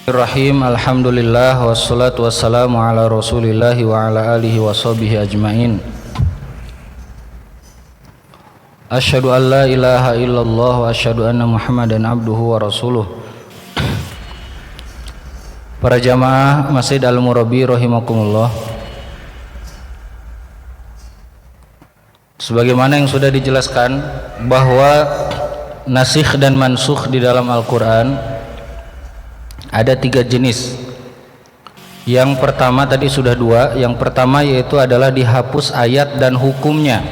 Bismillahirrahmanirrahim. Alhamdulillah wassalatu wassalamu ala Rasulillah wa ala alihi wa sahbihi ajmain. Asyhadu an la ilaha illallah wa asyhadu anna Muhammadan abduhu wa rasuluh. Para jamaah Masjid Al-Murabi rahimakumullah. Sebagaimana yang sudah dijelaskan bahwa nasikh dan mansukh di dalam Al-Qur'an ada 3 jenis. Yang pertama tadi sudah 2. Yang pertama yaitu adalah dihapus ayat dan hukumnya.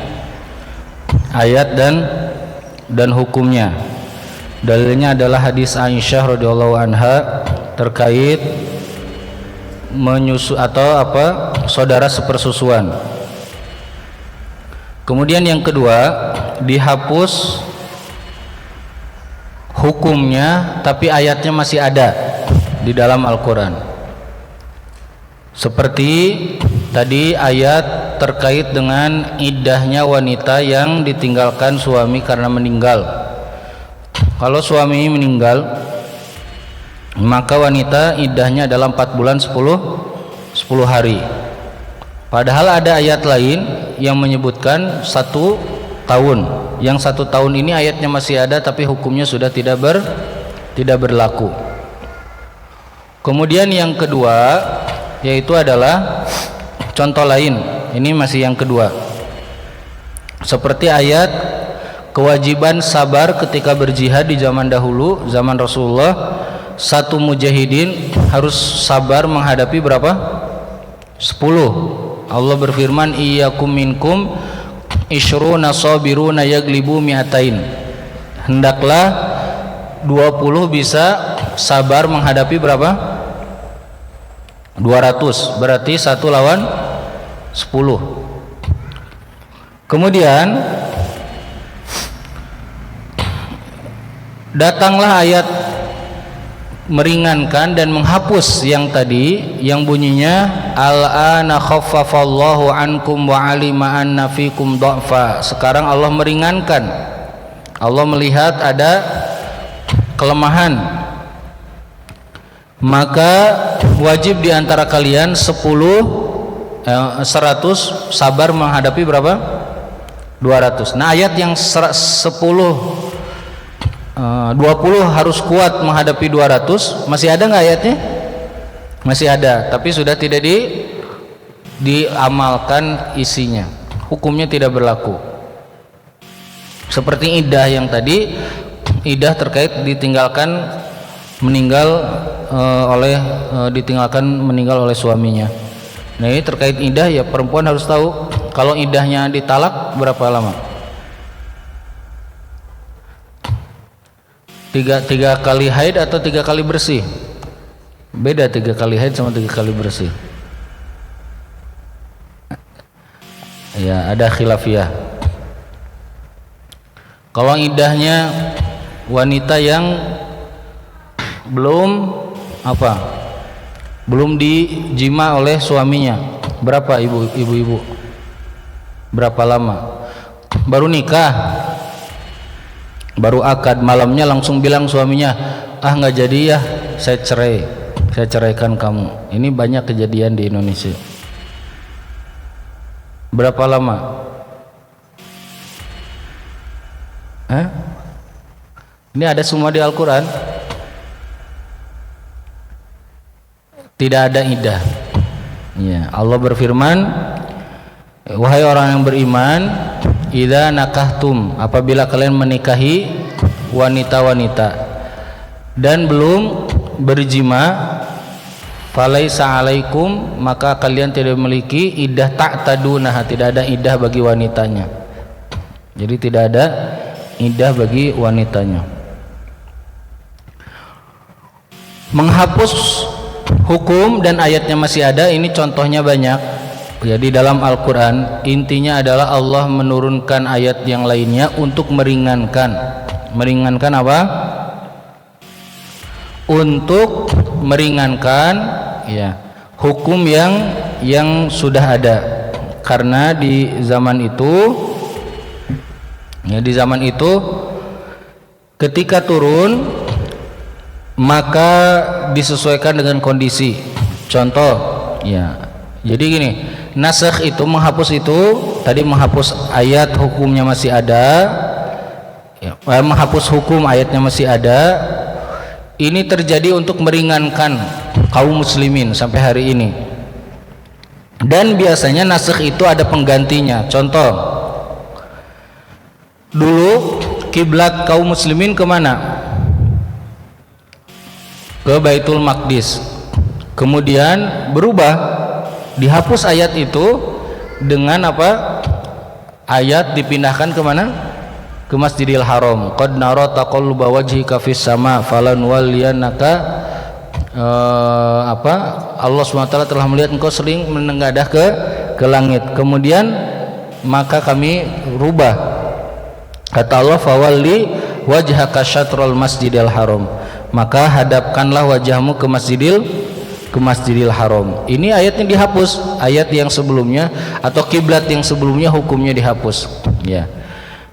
Ayat dan hukumnya. Dalilnya adalah hadis Aisyah radhiyallahu anha terkait saudara sepersusuan. Kemudian yang kedua dihapus hukumnya tapi ayatnya masih ada di dalam Al-Quran. Seperti tadi ayat terkait dengan iddahnya wanita yang ditinggalkan suami karena meninggal. Kalau suami meninggal, maka wanita iddahnya adalah 4 bulan 10 hari. Padahal ada ayat lain yang menyebutkan 1 tahun. Yang 1 tahun ini ayatnya masih ada tapi hukumnya sudah tidak berlaku. Kemudian yang kedua yaitu adalah contoh lain. Ini masih yang kedua. Seperti ayat kewajiban sabar ketika berjihad di zaman dahulu, zaman Rasulullah. 1 mujahidin harus sabar menghadapi berapa? 10. Allah berfirman, iyyakum minkum isyruna sabiruna yaglibu mi'atain. Hendaklah 20 bisa sabar menghadapi berapa? 200. Berarti 1 lawan 10. Kemudian datanglah ayat meringankan dan menghapus yang tadi yang bunyinya al-ana khaffafallahu ankum wa alima anna fikum dha'fa. Sekarang Allah meringankan. Allah melihat ada kelemahan, maka wajib di antara kalian 100 sabar menghadapi berapa? 200. Nah, ayat yang 20 harus kuat menghadapi 200 masih ada nggak ayatnya? Masih ada, tapi sudah tidak diamalkan isinya. Hukumnya tidak berlaku. Seperti iddah yang tadi, iddah terkait ditinggalkan meninggal oleh suaminya. Nah, ini terkait iddah ya, perempuan harus tahu kalau iddahnya ditalak berapa lama. 3 kali haid atau 3 kali bersih? Beda 3 kali haid sama 3 kali bersih. Ya, ada khilafiyah. Kalau iddahnya wanita yang belum dijima oleh suaminya, berapa ibu-ibu? Berapa lama? Baru nikah, baru akad, malamnya langsung bilang suaminya, nggak jadi ya, saya ceraikan kamu. Ini banyak kejadian di Indonesia. Berapa lama? Ini ada semua di Al-Quran. Tidak ada iddah. Ya, Allah berfirman, wahai orang yang beriman, idza nakahtum, apabila kalian menikahi wanita-wanita dan belum berjima, falaisa alaikum, maka kalian tidak memiliki iddah ta'tadunah, tidak ada iddah bagi wanitanya. Jadi tidak ada iddah bagi wanitanya. Menghapus hukum dan ayatnya masih ada, ini contohnya banyak ya di dalam Al-Quran. Intinya adalah Allah menurunkan ayat yang lainnya untuk meringankan apa? Untuk meringankan ya hukum yang sudah ada. Karena di zaman itu ketika turun maka disesuaikan dengan kondisi. Contoh, ya. Jadi gini, nasakh itu menghapus itu tadi menghapus ayat hukumnya masih ada, ya, menghapus hukum ayatnya masih ada. Ini terjadi untuk meringankan kaum muslimin sampai hari ini. Dan biasanya nasakh itu ada penggantinya. Contoh, dulu kiblat kaum muslimin kemana? Ke Baitul Maqdis. Kemudian berubah, dihapus ayat itu dengan apa? Ayat dipindahkan kemana? Ke Masjidil Haram. Qad nara taqalluba wajhika fis sama falanwalliyannaka Allah SWT telah melihat engkau sering menengadah ke langit. Kemudian maka kami rubah, kata Allah, fawalli wajhaka syatrul Masjidil Haram, maka hadapkanlah wajahmu ke Masjidil Haram. Ini ayatnya dihapus, ayat yang sebelumnya atau kiblat yang sebelumnya hukumnya dihapus, ya.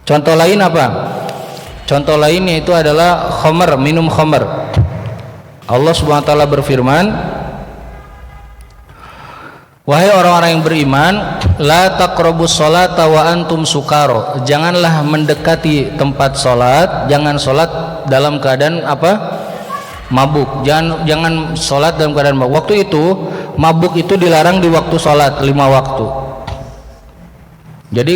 Contoh lain apa? Contoh lainnya itu adalah khamar, minum khamar. Allah Subhanahu wa taala berfirman, wahai orang-orang yang beriman, la taqrabus sholata wa antum sukaro, janganlah mendekati tempat sholat, jangan sholat dalam keadaan apa? Mabuk. Jangan sholat dalam keadaan mabuk. Waktu itu mabuk itu dilarang di waktu sholat 5 waktu. Jadi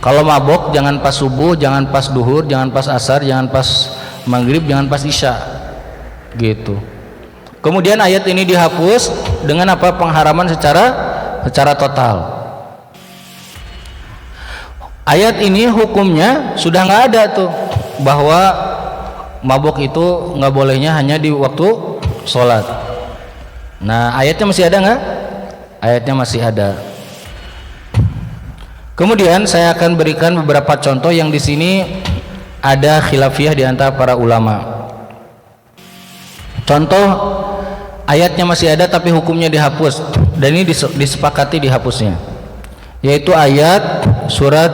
kalau mabuk jangan pas subuh, jangan pas duhur, jangan pas asar, jangan pas maghrib, jangan pas isya, gitu. Kemudian ayat ini dihapus dengan apa? Pengharaman secara total. Ayat ini hukumnya sudah nggak ada tuh, bahwa mabuk itu nggak bolehnya hanya di waktu sholat. Nah, ayatnya masih ada nggak? Ayatnya masih ada. Kemudian saya akan berikan beberapa contoh yang di sini ada khilafiyah di antara para ulama. Contoh ayatnya masih ada tapi hukumnya dihapus, dan ini disepakati dihapusnya, yaitu ayat surat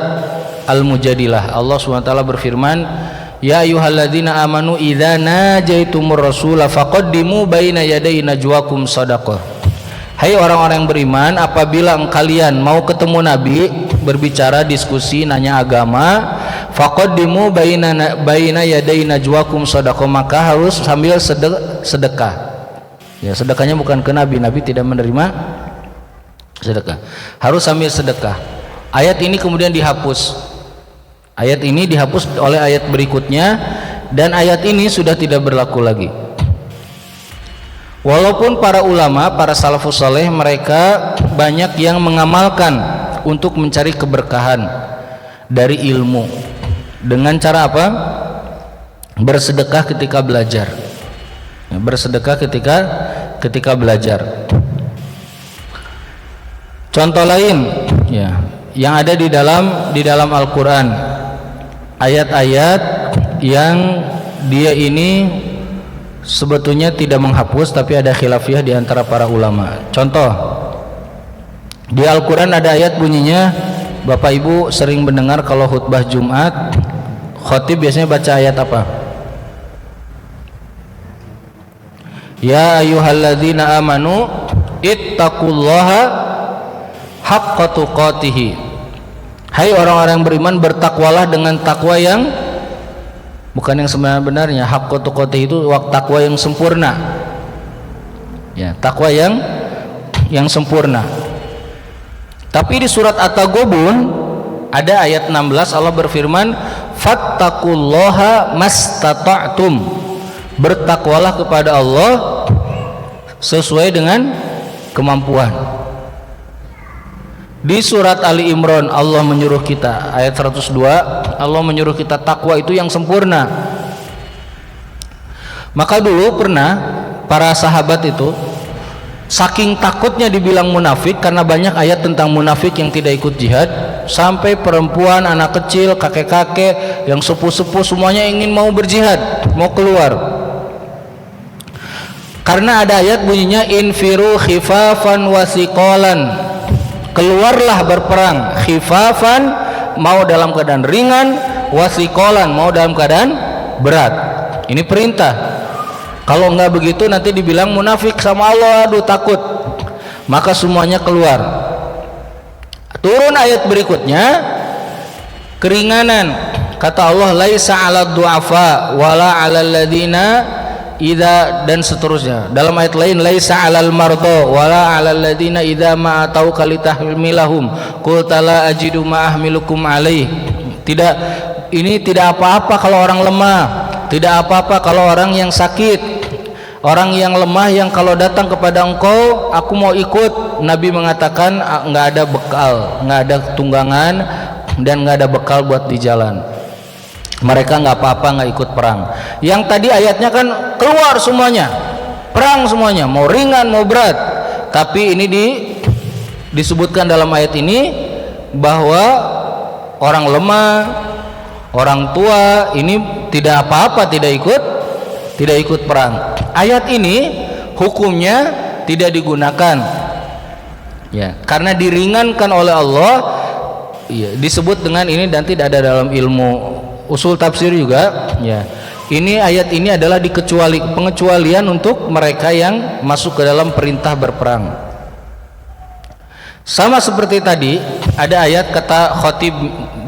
Al-Mujadilah. Allah SWT berfirman, ya ayyuhalladzina amanu idza najaitumur rasula faqaddimu baina yaday najwakum shadaqah. Hai orang-orang yang beriman, apabila kalian mau ketemu Nabi, berbicara, diskusi, nanya agama, faqaddimu baina yaday najwakum shadaqah, maka harus sambil sedekah. Ya, sedekahnya bukan ke Nabi, Nabi tidak menerima sedekah. Harus sambil sedekah. Ayat ini kemudian dihapus. Ayat ini dihapus oleh ayat berikutnya, dan ayat ini sudah tidak berlaku lagi. Walaupun para ulama, para salafus saleh, mereka banyak yang mengamalkan untuk mencari keberkahan dari ilmu dengan cara apa? Bersedekah ketika belajar. Bersedekah ketika belajar. Contoh lain, ya, yang ada di dalam Al-Qur'an, ayat-ayat yang dia ini sebetulnya tidak menghapus tapi ada khilafiyah di antara para ulama. Contoh, di Al-Quran ada ayat bunyinya, Bapak Ibu sering mendengar kalau khutbah Jumat, khatib biasanya baca ayat apa? Ya ayyuhalladzina amanu ittaqullaha haqqa tuqatih. Hai orang-orang yang beriman, bertakwalah dengan takwa yang bukan yang sebenarnya. Haqqa tuqatih itu takwa yang sempurna. Ya, takwa yang sempurna. Tapi di surat At-Taghabun ada ayat 16, Allah berfirman, fattaqullaha mastata'tum. Bertakwalah kepada Allah sesuai dengan kemampuan. Di surat Ali Imran Allah menyuruh kita, ayat 102, Allah menyuruh kita takwa itu yang sempurna. Maka dulu pernah para sahabat itu saking takutnya dibilang munafik, karena banyak ayat tentang munafik yang tidak ikut jihad, sampai perempuan, anak kecil, kakek-kakek, yang sepuh-sepuh semuanya ingin mau berjihad, mau keluar. Karena ada ayat bunyinya infiru khifafan wasiqalan. Keluarlah berperang, khifafan mau dalam keadaan ringan, wasiqalan mau dalam keadaan berat. Ini perintah. Kalau enggak begitu nanti dibilang munafik sama Allah, aduh takut. Maka semuanya keluar. Turun ayat berikutnya, keringanan. Kata Allah, laisa 'alad du'afa wala 'alal ladina idza, dan seterusnya. Dalam ayat lain, laisa 'alal marda wala 'alal ladina idza ma atau kalitahmilahum qul la ajidu ma ahmilukum alaih. Tidak, ini tidak apa-apa kalau orang lemah, tidak apa-apa kalau orang yang sakit. Orang yang lemah yang kalau datang kepada engkau, aku mau ikut. Nabi mengatakan nggak ada bekal, nggak ada tunggangan, dan nggak ada bekal buat di jalan. Mereka nggak apa-apa, nggak ikut perang. Yang tadi ayatnya kan keluar semuanya, perang semuanya, mau ringan mau berat. Tapi ini disebutkan dalam ayat ini bahwa orang lemah, orang tua ini tidak apa-apa, tidak ikut perang. Ayat ini hukumnya tidak digunakan, ya, karena diringankan oleh Allah. Ya, disebut dengan ini dan tidak ada dalam ilmu usul tafsir juga. Ya, ini ayat ini adalah pengecualian untuk mereka yang masuk ke dalam perintah berperang. Sama seperti tadi, ada ayat kata khotib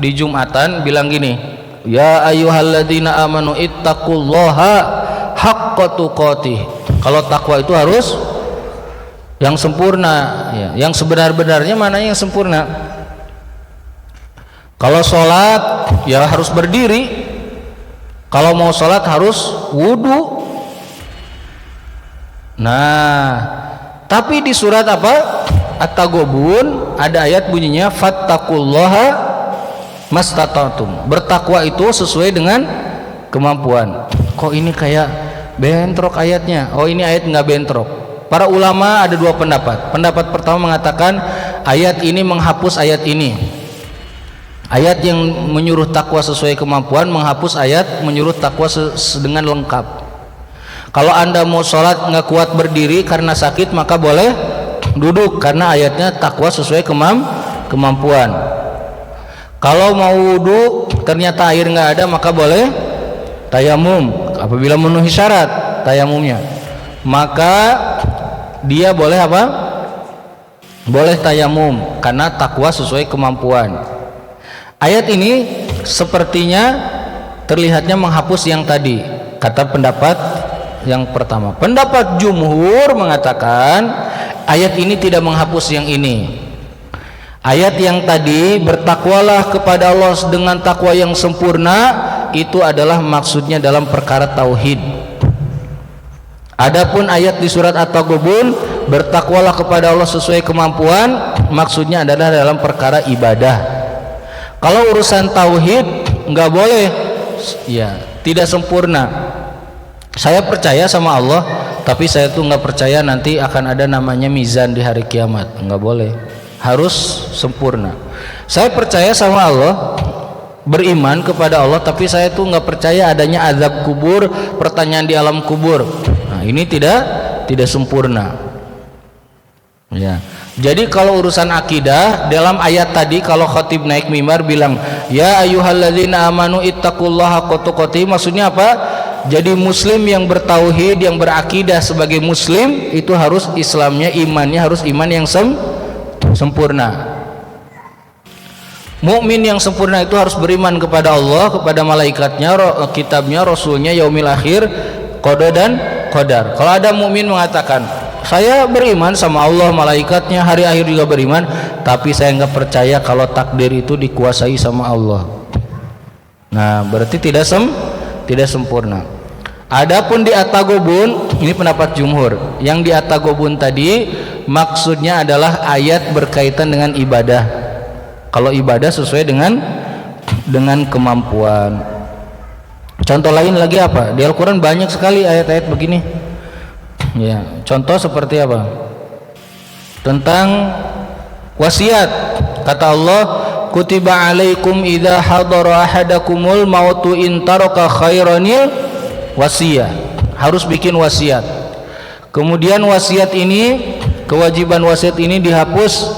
di Jumatan bilang gini, ya ayyuhalladzina amanu ittaqullaha haqqa tuqatih. Kalau takwa itu harus yang sempurna, ya, yang sebenar-benarnya. Mana yang sempurna? Kalau sholat ya harus berdiri, kalau mau sholat harus wudu. Nah, tapi di surat apa? At-Taghabun ada ayat bunyinya fattaqullaha mastata'tum. Bertakwa itu sesuai dengan kemampuan. Kok ini kayak bentrok ayatnya? Oh, ini ayat nggak bentrok. Para ulama ada dua pendapat. Pendapat pertama mengatakan ayat ini menghapus ayat ini. Ayat yang menyuruh takwa sesuai kemampuan menghapus ayat menyuruh takwa dengan lengkap. Kalau anda mau sholat nggak kuat berdiri karena sakit, maka boleh duduk karena ayatnya takwa sesuai kemampuan. Kalau mau wudu ternyata air nggak ada, maka boleh tayamum. Apabila memenuhi syarat tayamumnya, maka dia boleh apa? Boleh tayamum karena takwa sesuai kemampuan. Ayat ini sepertinya terlihatnya menghapus yang tadi, kata pendapat yang pertama. Pendapat jumhur mengatakan ayat ini tidak menghapus yang ini. Ayat yang tadi, bertakwalah kepada Allah dengan takwa yang sempurna, itu adalah maksudnya dalam perkara tauhid. Adapun ayat di surat At-Taghabun, bertakwalah kepada Allah sesuai kemampuan, maksudnya adalah dalam perkara ibadah. Kalau urusan tauhid nggak boleh, ya tidak sempurna. Saya percaya sama Allah, tapi saya tuh nggak percaya nanti akan ada namanya mizan di hari kiamat. Nggak boleh, harus sempurna. Saya percaya sama Allah, beriman kepada Allah, tapi saya tuh nggak percaya adanya azab kubur, pertanyaan di alam kubur. Nah, ini tidak sempurna. Ya. Jadi kalau urusan akidah, dalam ayat tadi kalau khatib naik mimbar bilang ya ayyuhalladzina amanu ittaqullaha haqqa tuqatih, maksudnya apa? Jadi muslim yang bertauhid, yang berakidah sebagai muslim itu harus Islamnya, imannya harus iman yang sempurna. Mukmin yang sempurna itu harus beriman kepada Allah, kepada malaikatnya, kitabnya, rasulnya, yaumil akhir, qada dan qadar. Kalau ada mukmin mengatakan saya beriman sama Allah, malaikatnya, hari akhir juga beriman, tapi saya nggak percaya kalau takdir itu dikuasai sama Allah. Nah, berarti tidak sempurna. Adapun di At-Taghabun, ini pendapat jumhur. Yang di At-Taghabun tadi maksudnya adalah ayat berkaitan dengan ibadah. Kalau ibadah sesuai dengan kemampuan. Contoh lain lagi apa? Di Al-Quran banyak sekali ayat-ayat begini. Ya, contoh seperti apa? Tentang wasiat. Kata Allah, kutiba alaikum idza hadara ahadakumul mautu in taraka khairanil wasiyah. Harus bikin wasiat. Kemudian wasiat ini, kewajiban wasiat ini dihapus.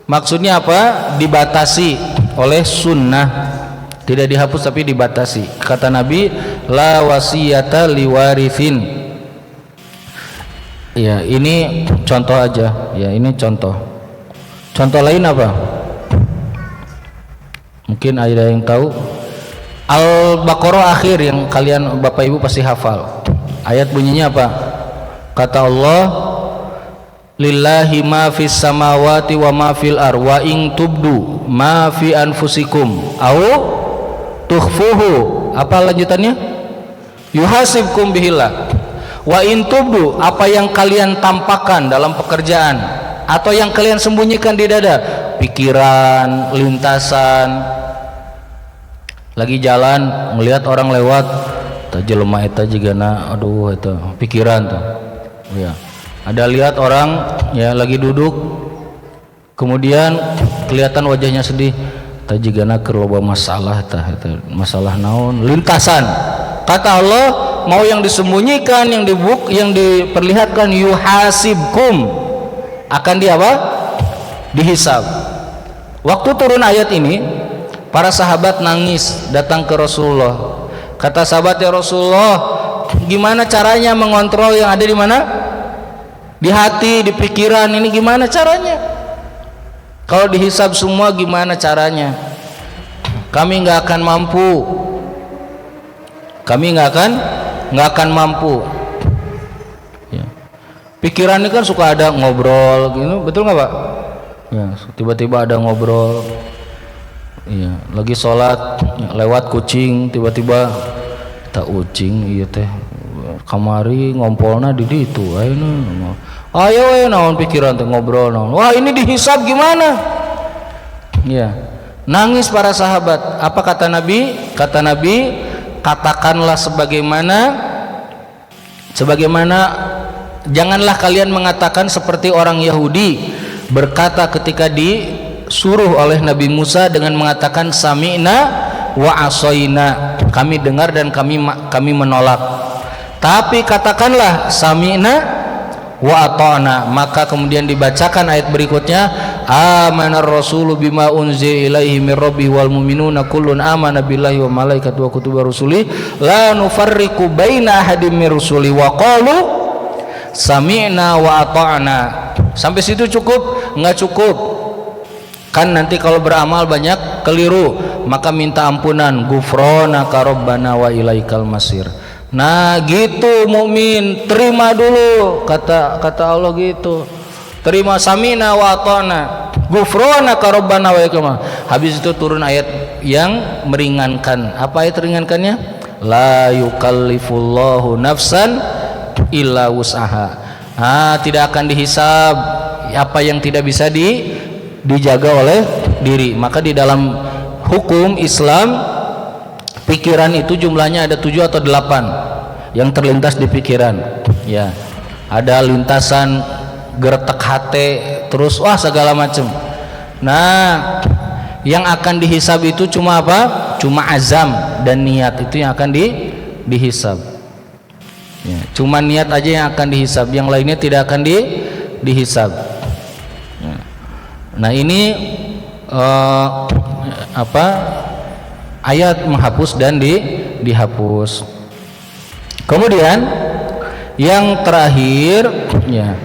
Maksudnya apa? Dibatasi oleh sunnah. Tidak dihapus tapi dibatasi. Kata Nabi, la wasiyata liwarithin. Ya, ini contoh aja. Ya, ini contoh. Contoh lain apa? Mungkin ada yang tahu. Al-Baqarah akhir yang kalian Bapak Ibu pasti hafal. Ayat bunyinya apa? Kata Allah, lillahi ma fis samawati wa ma fil ar wa in tubdu ma fi anfusikum au tukhfuhu. Apa lanjutannya? Yuhasibkum bihillah. Wa in tubdu, apa yang kalian tampakkan dalam pekerjaan atau yang kalian sembunyikan di dada, pikiran, lintasan, lagi jalan ngelihat orang lewat, tah jelema eta jigana aduh eta pikiran tuh. Ya. Ada lihat orang ya lagi duduk kemudian kelihatan wajahnya sedih, tah jigana keur loba masalah tah eta masalah naon, lintasan. Kata Allah, mau yang disembunyikan, yang diperlihatkan, yuhasibkum, akan di apa? Dihisab. Waktu turun ayat ini, para sahabat nangis datang ke Rasulullah. Kata sahabat, ya Rasulullah, gimana caranya mengontrol yang ada di mana? Di hati, di pikiran, ini gimana caranya? Kalau dihisab semua gimana caranya? Kami nggak akan mampu. Kami nggak akan mampu. Ya. Pikiran ini kan suka ada ngobrol, gitu, betul nggak Pak? Ya, tiba-tiba ada ngobrol. Iya, lagi sholat lewat kucing, tiba-tiba tak ucing, iya teh kamari ngompolna di ditu, ayo naon pikiran teh ngobrol naon. Wah ini dihisab gimana? Iya, nangis para sahabat. Apa kata Nabi? Kata Nabi, katakanlah sebagaimana janganlah kalian mengatakan seperti orang Yahudi berkata ketika disuruh oleh Nabi Musa dengan mengatakan sami'na wa asoina, kami dengar dan kami menolak. Tapi katakanlah sami'na wa ata'na, maka kemudian dibacakan ayat berikutnya, amanar rasulu bima unzila ilaihi mir rabbih wal mu'minuna kullun amana billahi wa malaikatihi wa kutubihi wa rusulihi la nufarriqu baina ahadin mir rusuli wa qalu sami'na wa ata'na. Sampai situ cukup? Enggak cukup. Kan nanti kalau beramal banyak keliru, maka minta ampunan, ghufranaka rabbana wa ilaikal masir. Nah gitu mukmin, terima dulu kata Allah gitu, terima samina wa ata'na ghufranaka rabbana wa ilaikal masir. Habis itu turun ayat yang meringankan. Apa ayat ringankannya? La yukallifullahu nafsan illa wus'aha. Tidak akan dihisab apa yang tidak bisa dijaga oleh diri. Maka di dalam hukum Islam pikiran itu jumlahnya ada 7 atau 8 yang terlintas di pikiran. Ya, ada lintasan geretak hati, terus wah segala macam. Nah, yang akan dihisab itu cuma apa? Cuma azam dan niat, itu yang akan dihisab. Ya, cuma niat aja yang akan dihisab, yang lainnya tidak akan dihisab. Ya. Nah ini ayat menghapus dan dihapus. Kemudian yang terakhir ya,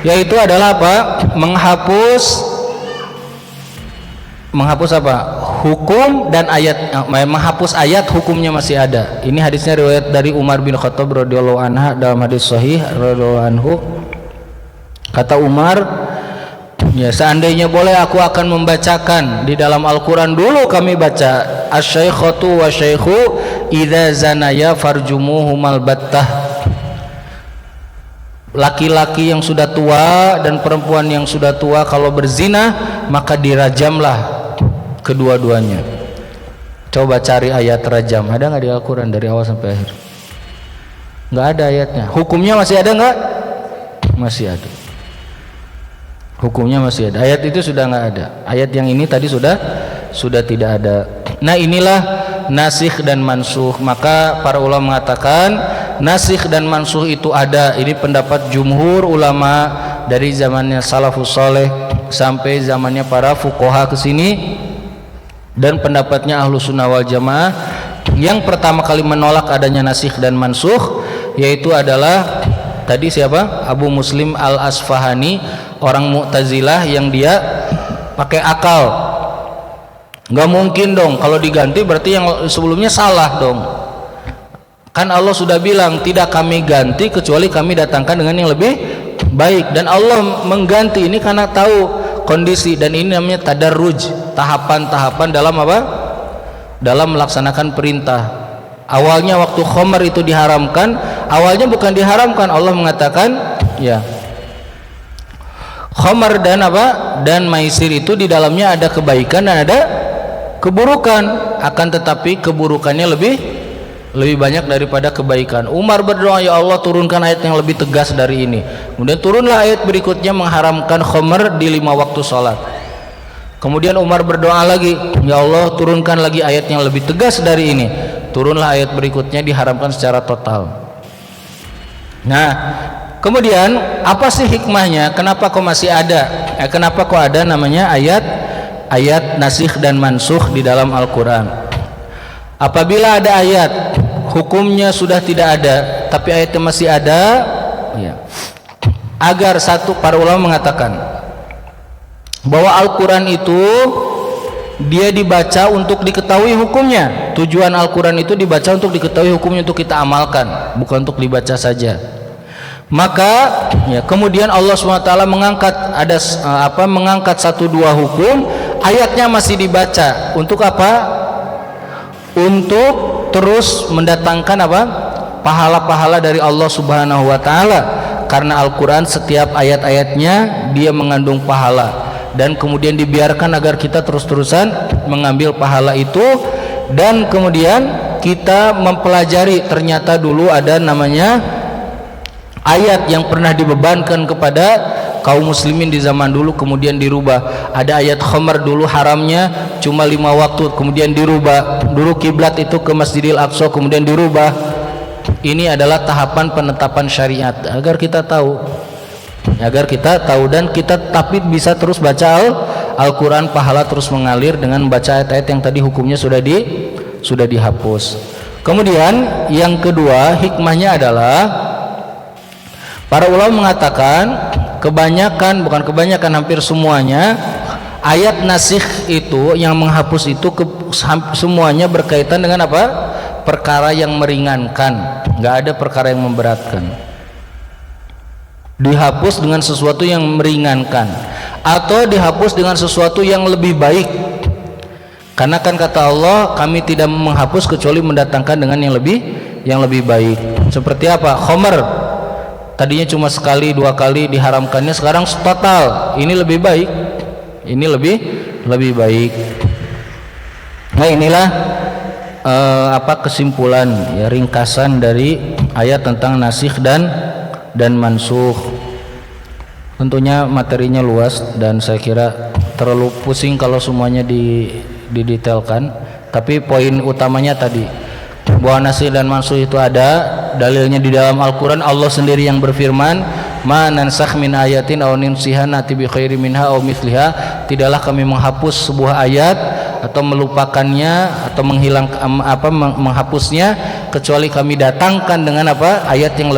yaitu adalah apa? Menghapus apa? Hukum dan ayat. Menghapus ayat, hukumnya masih ada. Ini hadisnya riwayat dari Umar bin Khattab radhiyallahu anhu dalam hadis sahih radhiyallahu anhu. Kata Umar, ya seandainya boleh aku akan membacakan di dalam Al-Quran. Dulu kami baca asy-syaikhatu wa syaikhu idza zanaya farjumuhumal battah. Laki-laki yang sudah tua dan perempuan yang sudah tua kalau berzina maka dirajamlah kedua-duanya. Coba cari ayat rajam, ada nggak di Al-Quran dari awal sampai akhir? Nggak ada ayatnya. Hukumnya masih ada nggak? Masih ada. Hukumnya masih ada. Ayat itu sudah nggak ada. Ayat yang ini tadi sudah tidak ada. Nah inilah nasikh dan mansuh. Maka para ulama mengatakan nasikh dan mansuh itu ada. Ini pendapat jumhur ulama dari zamannya salafus saleh sampai zamannya para fuqaha ke sini, dan pendapatnya Ahlus Sunnah wal Jamaah yang pertama kali menolak adanya nasikh dan mansuh yaitu adalah tadi siapa? Abu Muslim Al-Asfahani, orang Mu'tazilah yang dia pakai akal. Nggak mungkin dong kalau diganti berarti yang sebelumnya salah dong. Kan Allah sudah bilang tidak kami ganti kecuali kami datangkan dengan yang lebih baik, dan Allah mengganti ini karena tahu kondisi, dan ini namanya tadarruj, tahapan-tahapan dalam apa? Dalam melaksanakan perintah. Awalnya waktu khamar itu diharamkan, awalnya bukan diharamkan, Allah mengatakan ya khamar dan apa? Dan maisir itu di dalamnya ada kebaikan dan ada keburukan, akan tetapi keburukannya lebih banyak daripada kebaikan. Umar berdoa, ya Allah turunkan ayat yang lebih tegas dari ini. Kemudian turunlah ayat berikutnya mengharamkan khamar di 5 waktu sholat. Kemudian Umar berdoa lagi, ya Allah turunkan lagi ayat yang lebih tegas dari ini. Turunlah ayat berikutnya diharamkan secara total. Nah, kemudian apa sih hikmahnya? Kenapa kok masih ada? Kenapa kok ada namanya ayat nasikh dan mansukh di dalam Al-Quran? Apabila ada ayat hukumnya sudah tidak ada tapi ayatnya masih ada, ya, agar satu, para ulama mengatakan bahwa Al-Quran itu dia dibaca untuk diketahui hukumnya. Tujuan Al-Quran itu dibaca untuk diketahui hukumnya, untuk kita amalkan, bukan untuk dibaca saja. Maka ya, kemudian Allah SWT mengangkat mengangkat 1-2 hukum, ayatnya masih dibaca untuk apa? Untuk terus mendatangkan apa? Pahala-pahala dari Allah Subhanahu wa taala. Karena Al-Qur'an setiap ayat-ayatnya dia mengandung pahala, dan kemudian dibiarkan agar kita terus-terusan mengambil pahala itu, dan kemudian kita mempelajari ternyata dulu ada namanya ayat yang pernah dibebankan kepada kaum muslimin di zaman dulu kemudian dirubah. Ada ayat khamar dulu haramnya cuma 5 waktu, kemudian dirubah. Dulu kiblat itu ke Masjidil Aqsa, kemudian dirubah. Ini adalah tahapan penetapan syariat agar kita tahu, dan kita tapi bisa terus baca Al-Quran, pahala terus mengalir dengan membaca ayat-ayat yang tadi hukumnya sudah dihapus. Kemudian yang kedua hikmahnya adalah para ulama mengatakan hampir semuanya ayat nasikh itu yang menghapus itu semuanya berkaitan dengan apa? Perkara yang meringankan, nggak ada perkara yang memberatkan. Dihapus dengan sesuatu yang meringankan atau dihapus dengan sesuatu yang lebih baik. Karena kan kata Allah, kami tidak menghapus kecuali mendatangkan dengan yang lebih baik. Seperti apa? Khamar tadinya cuma sekali 2 kali diharamkannya, sekarang total. Ini lebih baik. Ini lebih baik. Nah, inilah kesimpulan ya, ringkasan dari ayat tentang nasikh dan mansukh. Tentunya materinya luas dan saya kira terlalu pusing kalau semuanya didetailkan. Tapi poin utamanya tadi bahwa nasikh dan mansukh itu ada dalilnya di dalam Al-Quran. Allah sendiri yang berfirman, ma nansakh min ayatin aw nunsiha nati bi khairi minha aw mithliha. Tidaklah kami menghapus sebuah ayat atau melupakannya atau menghapusnya kecuali kami datangkan dengan apa? Ayat yang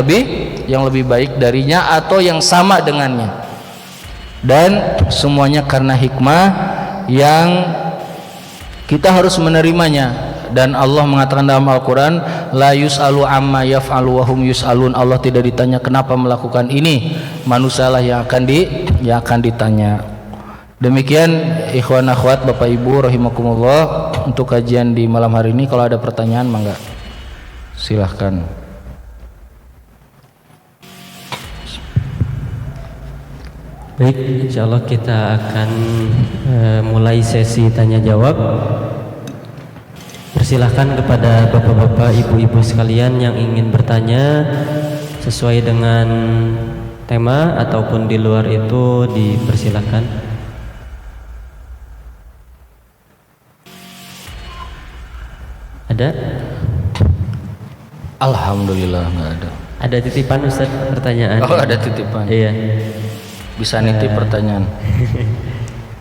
lebih baik darinya atau yang sama dengannya. Dan semuanya karena hikmah yang kita harus menerimanya. Dan Allah mengatakan dalam Al-Quran, la yus'alu amma yaf'alu wa hum yus'alun. Allah tidak ditanya kenapa melakukan ini, manusialah yang akan ditanya. Demikian ikhwan akhwat Bapak Ibu rahimakumullah untuk kajian di malam hari ini. Kalau ada pertanyaan mangga silahkan. Baik, insyaallah kita akan mulai sesi tanya jawab. Persilahkan kepada bapak-bapak, ibu-ibu sekalian yang ingin bertanya sesuai dengan tema ataupun di luar itu dipersilahkan. Ada? Alhamdulillah nggak ada. Ada titipan Ustaz pertanyaan? Oh, ada titipan. Iya. Bisa nitip pertanyaan.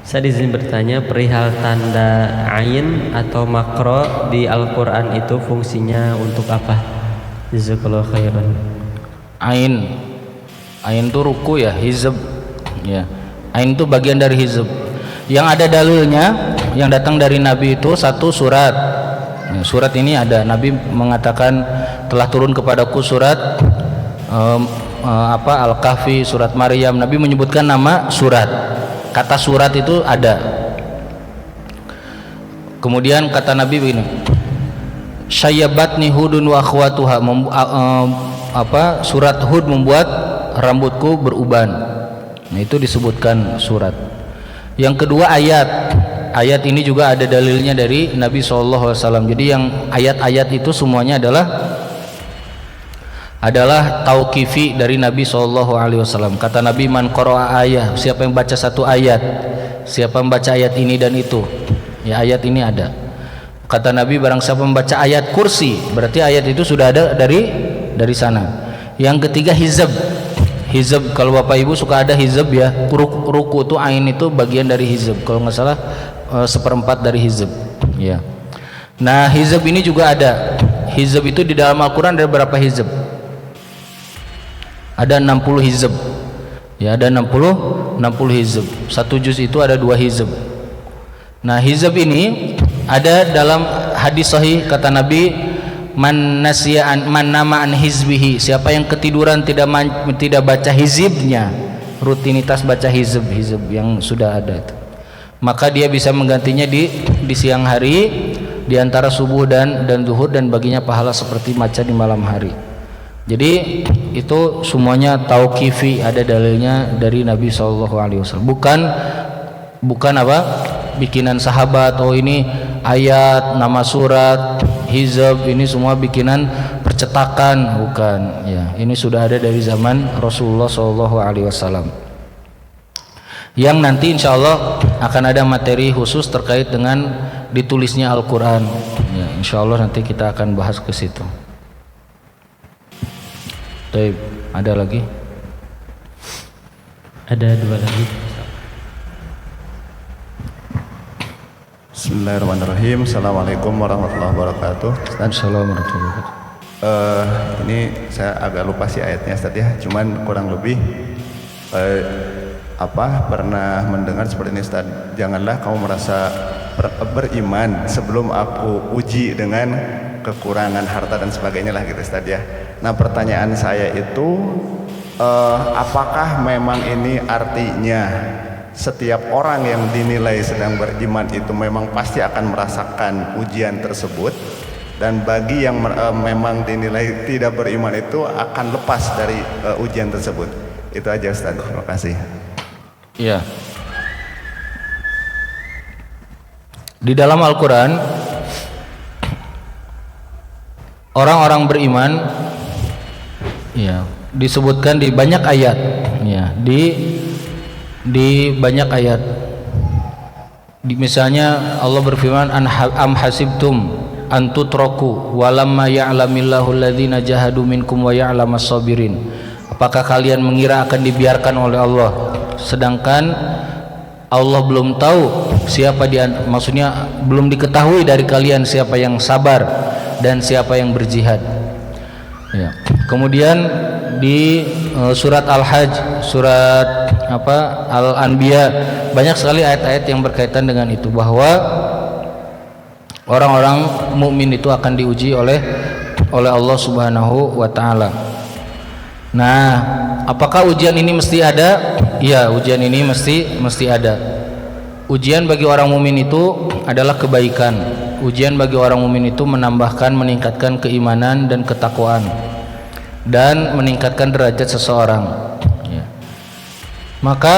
Saya izin bertanya, perihal tanda ain atau makro di Al-Quran itu fungsinya untuk apa? Jazakallahu khairan. Ain Ain itu ruku ya, hizb ya. Ain itu bagian dari hizb. Yang ada dalilnya yang datang dari Nabi itu satu surat. Ya, surat ini ada, Nabi mengatakan telah turun kepadaku surat Al-Kahfi, surat Maryam. Nabi menyebutkan nama surat. Kata surat itu ada. Kemudian kata Nabi begini, Syayyabatni Hudun wa akhwatuha, surat Hud membuat rambutku beruban. Nah, itu disebutkan surat. Yang kedua ayat. Ayat ini juga ada dalilnya dari Nabi SAW. Jadi yang ayat-ayat itu semuanya adalah tauqifi dari Nabi SAW. Kata Nabi, man qara'a ayat, siapa yang baca satu ayat, siapa yang baca ayat ini dan itu, ya ayat ini ada. Kata Nabi, barang siapa membaca ayat kursi, berarti ayat itu sudah ada dari sana. Yang ketiga hizb. Hizb, kalau Bapak Ibu suka ada hizb ya, ruku itu ain itu bagian dari hizb, kalau nggak salah 1/4 dari hizb ya. Nah, hizb ini juga ada. Hizb itu di dalam Al-Quran ada berapa hizb? Ada 60 hizb ya, ada 60 hizb. Satu juz itu ada 2 hizb. Nah, hizb ini ada dalam hadis sahih, kata Nabi, man nama an hizbihi, siapa yang ketiduran tidak baca hizibnya, rutinitas baca hizb yang sudah ada itu, maka dia bisa menggantinya di siang hari, di antara subuh dan zuhur, dan baginya pahala seperti baca di malam hari. Jadi itu semuanya tauqifi, ada dalilnya dari Nabi SAW. Bukan apa bikinan sahabat, oh ini ayat, nama surat, hizb, ini semua bikinan percetakan, bukan ya. Ini sudah ada dari zaman Rasulullah SAW, yang nanti insya Allah akan ada materi khusus terkait dengan ditulisnya Al-Quran ya, insya Allah nanti kita akan bahas ke situ. Baik, ada lagi? Ada 2 lagi. Bismillahirrahmanirrahim. Assalamualaikum warahmatullahi wabarakatuh. Assalamualaikum warahmatullahi wabarakatuh. Ini saya agak lupa sih ayatnya Ustaz ya, cuman kurang lebih pernah mendengar seperti ini Ustaz, janganlah kamu merasa beriman sebelum aku uji dengan kekurangan harta dan sebagainya lah gitu Ustaz ya. Nah, pertanyaan saya itu apakah memang ini artinya setiap orang yang dinilai sedang beriman itu memang pasti akan merasakan ujian tersebut, dan bagi yang memang dinilai tidak beriman itu akan lepas dari ujian tersebut? Itu aja Ustaz, terima kasih. Iya. Di dalam Al-Quran, orang-orang beriman ya disebutkan di banyak ayat ya, di banyak ayat. Misalnya Allah berfirman, am hasibtum an tutraku walamma ya'lamillahu alladhina jahadu minkum wa ya'lamas sabirin. Apakah kalian mengira akan dibiarkan oleh Allah sedangkan Allah belum tahu siapa maksudnya belum diketahui dari kalian siapa yang sabar dan siapa yang berjihad ya. Kemudian di surat Al-Hajj, surat Al-Anbiya, banyak sekali ayat-ayat yang berkaitan dengan itu, bahwa orang-orang mukmin itu akan diuji oleh Allah Subhanahu wa taala. Nah, apakah ujian ini mesti ada? Iya, ujian ini mesti ada. Ujian bagi orang mukmin itu adalah kebaikan. Ujian bagi orang mukmin itu meningkatkan keimanan dan ketakwaan, dan meningkatkan derajat seseorang ya. Maka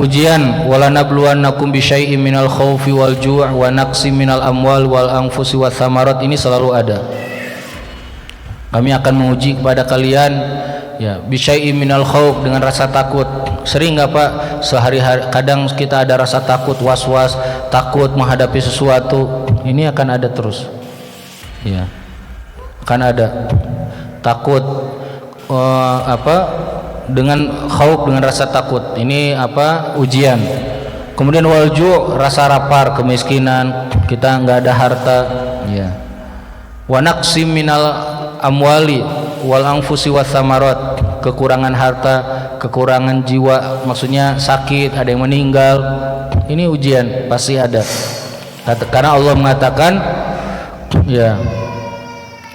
ujian walanabluwannakum bisyai'im minal khaufi wal ju' wa naqsim minal amwal wal anfusi wath thamarat, ini selalu ada. Kami akan menguji kepada kalian ya, bisyai'im minal khauf, dengan rasa takut. Sering nggak Pak, sehari-hari kadang kita ada rasa takut, was-was, takut menghadapi sesuatu. Ini akan ada terus ya, akan ada takut dengan khauf, dengan rasa takut. Ini ujian. Kemudian walju, rasa lapar, kemiskinan, kita nggak ada harta ya. Wa naqsim minal amwali wal anfusi wath thamarat, kekurangan harta, kekurangan jiwa, maksudnya sakit, ada yang meninggal, ini ujian pasti ada. Karena Allah mengatakan, ya,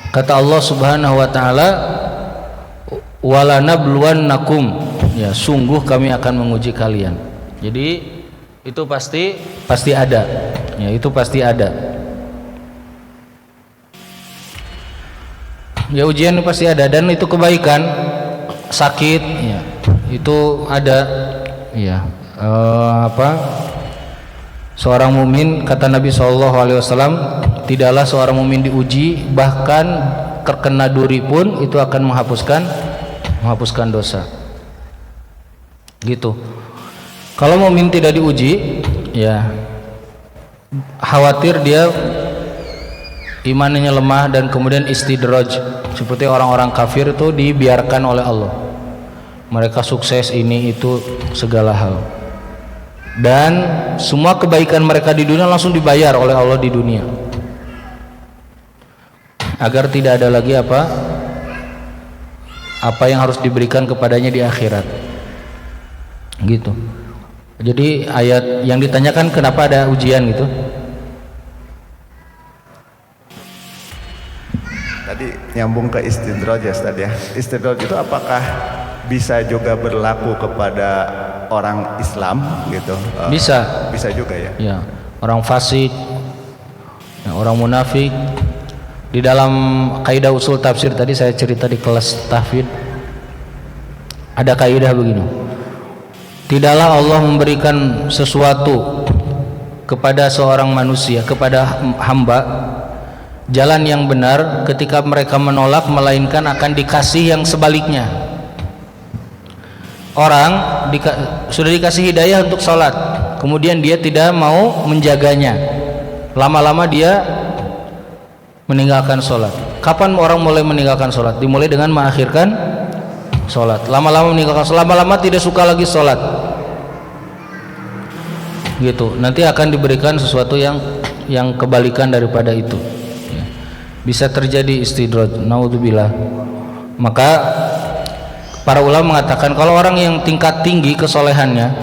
kata Allah Subhanahu wa taala, walanabluwannakum, ya, sungguh kami akan menguji kalian. Jadi itu pasti ada, ya, itu pasti ada. Ya, ujian pasti ada, dan itu kebaikan. Sakit, ya, itu ada, ya. Seorang mukmin, kata Nabi SAW, tidaklah seorang mukmin diuji, bahkan terkena duri pun itu akan menghapuskan dosa. Gitu. Kalau mukmin tidak diuji, ya, khawatir dia imannya lemah dan kemudian istidraj, seperti orang-orang kafir itu dibiarkan oleh Allah. Mereka sukses ini itu segala hal, dan semua kebaikan mereka di dunia langsung dibayar oleh Allah di dunia, agar tidak ada lagi apa yang harus diberikan kepadanya di akhirat. Gitu. Jadi ayat yang ditanyakan kenapa ada ujian gitu. Tadi nyambung ke istidraj ya Ustaz ya. Istidraj itu apakah bisa juga berlaku kepada orang Islam gitu? Bisa. Bisa juga ya. Ya, orang fasik, ya, orang munafik. Di dalam kaidah usul tafsir tadi saya cerita di kelas tahfidz, ada kaidah begini. Tidaklah Allah memberikan sesuatu kepada seorang manusia, kepada hamba, jalan yang benar ketika mereka menolak, melainkan akan dikasih yang sebaliknya. Orang sudah dikasih hidayah untuk sholat, kemudian dia tidak mau menjaganya, lama-lama dia meninggalkan sholat. Kapan orang mulai meninggalkan sholat? Dimulai dengan mengakhirkan sholat. Lama-lama meninggalkan sholat, lama-lama tidak suka lagi sholat. Gitu. Nanti akan diberikan sesuatu yang kebalikan daripada itu. Bisa terjadi istidraj, naudzubillah. Maka para ulama mengatakan kalau orang yang tingkat tinggi kesolehannya